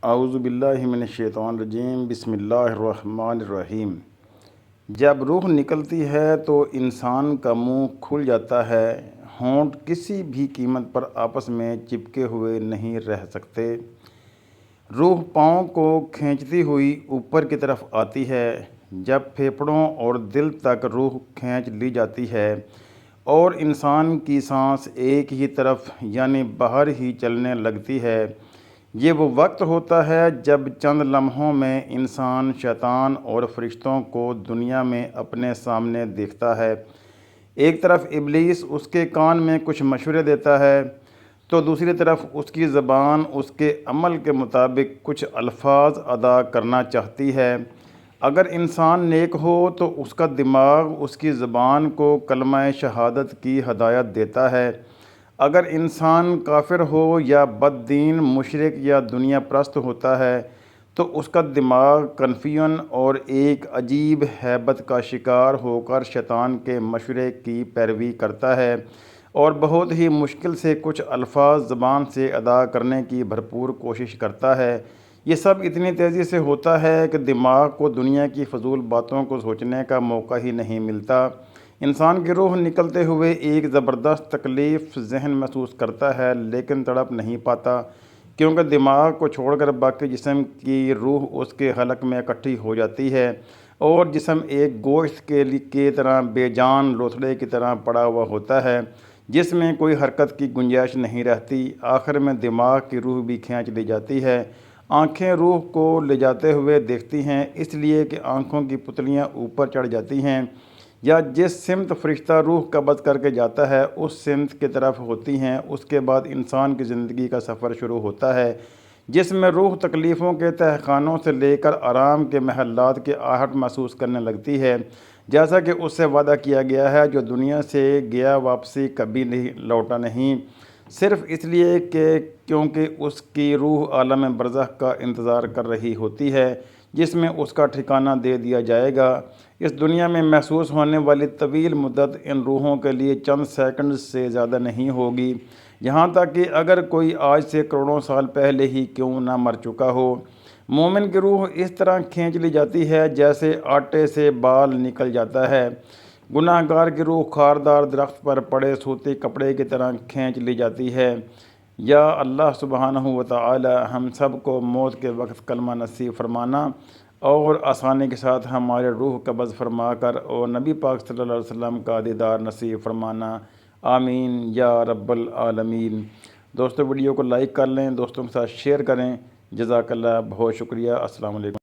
اعوذ باللہ من الشیطان الرجیم، بسم اللہ الرحمن الرحیم۔ جب روح نکلتی ہے تو انسان کا منہ کھل جاتا ہے، ہونٹ کسی بھی قیمت پر آپس میں چپکے ہوئے نہیں رہ سکتے۔ روح پاؤں کو کھینچتی ہوئی اوپر کی طرف آتی ہے۔ جب پھیپھڑوں اور دل تک روح کھینچ لی جاتی ہے اور انسان کی سانس ایک ہی طرف یعنی باہر ہی چلنے لگتی ہے، یہ وہ وقت ہوتا ہے جب چند لمحوں میں انسان شیطان اور فرشتوں کو دنیا میں اپنے سامنے دیکھتا ہے۔ ایک طرف ابلیس اس کے کان میں کچھ مشورے دیتا ہے تو دوسری طرف اس کی زبان اس کے عمل کے مطابق کچھ الفاظ ادا کرنا چاہتی ہے۔ اگر انسان نیک ہو تو اس کا دماغ اس کی زبان کو کلمہ شہادت کی ہدایت دیتا ہے۔ اگر انسان کافر ہو یا بد دین، مشرک یا دنیا پرست ہوتا ہے تو اس کا دماغ کنفیوژن اور ایک عجیب ہیبت کا شکار ہو کر شیطان کے مشورے کی پیروی کرتا ہے اور بہت ہی مشکل سے کچھ الفاظ زبان سے ادا کرنے کی بھرپور کوشش کرتا ہے۔ یہ سب اتنی تیزی سے ہوتا ہے کہ دماغ کو دنیا کی فضول باتوں کو سوچنے کا موقع ہی نہیں ملتا۔ انسان کی روح نکلتے ہوئے ایک زبردست تکلیف ذہن محسوس کرتا ہے لیکن تڑپ نہیں پاتا، کیونکہ دماغ کو چھوڑ کر باقی جسم کی روح اس کے حلق میں اکٹھی ہو جاتی ہے اور جسم ایک گوشت کی طرح بے جان لوتھڑے کی طرح پڑا ہوا ہوتا ہے جس میں کوئی حرکت کی گنجائش نہیں رہتی۔ آخر میں دماغ کی روح بھی کھینچ لی جاتی ہے۔ آنکھیں روح کو لے جاتے ہوئے دیکھتی ہیں، اس لیے کہ آنکھوں کی پتلیاں اوپر چڑھ جاتی ہیں یا جس سمت فرشتہ روح قبض کر کے جاتا ہے اس سمت کی طرف ہوتی ہیں۔ اس کے بعد انسان کی زندگی کا سفر شروع ہوتا ہے جس میں روح تکلیفوں کے تہخانوں سے لے کر آرام کے محلات کی آہٹ محسوس کرنے لگتی ہے، جیسا کہ اس سے وعدہ کیا گیا ہے جو دنیا سے گیا واپسی کبھی نہیں لوٹا نہیں، صرف اس لیے کہ کیونکہ اس کی روح عالم برزخ کا انتظار کر رہی ہوتی ہے جس میں اس کا ٹھکانہ دے دیا جائے گا۔ اس دنیا میں محسوس ہونے والی طویل مدت ان روحوں کے لیے چند سیکنڈ سے زیادہ نہیں ہوگی، یہاں تک کہ اگر کوئی آج سے کروڑوں سال پہلے ہی کیوں نہ مر چکا ہو۔ مومن کی روح اس طرح کھینچ لی جاتی ہے جیسے آٹے سے بال نکل جاتا ہے۔ گناہ گار کی روح خاردار درخت پر پڑے سوتی کپڑے کی طرح کھینچ لی جاتی ہے۔ یا اللہ سبحانہ و تعالی ہم سب کو موت کے وقت کلمہ نصیب فرمانا اور آسانی کے ساتھ ہمارے روح قبض فرما کر اور نبی پاک صلی اللہ علیہ وسلم کا دیدار نصیب فرمانا، آمین یا رب العالمین۔ دوستو ویڈیو کو لائک کر لیں، دوستوں کے ساتھ شیئر کریں۔ جزاک اللہ، بہت شکریہ۔ السلام علیکم۔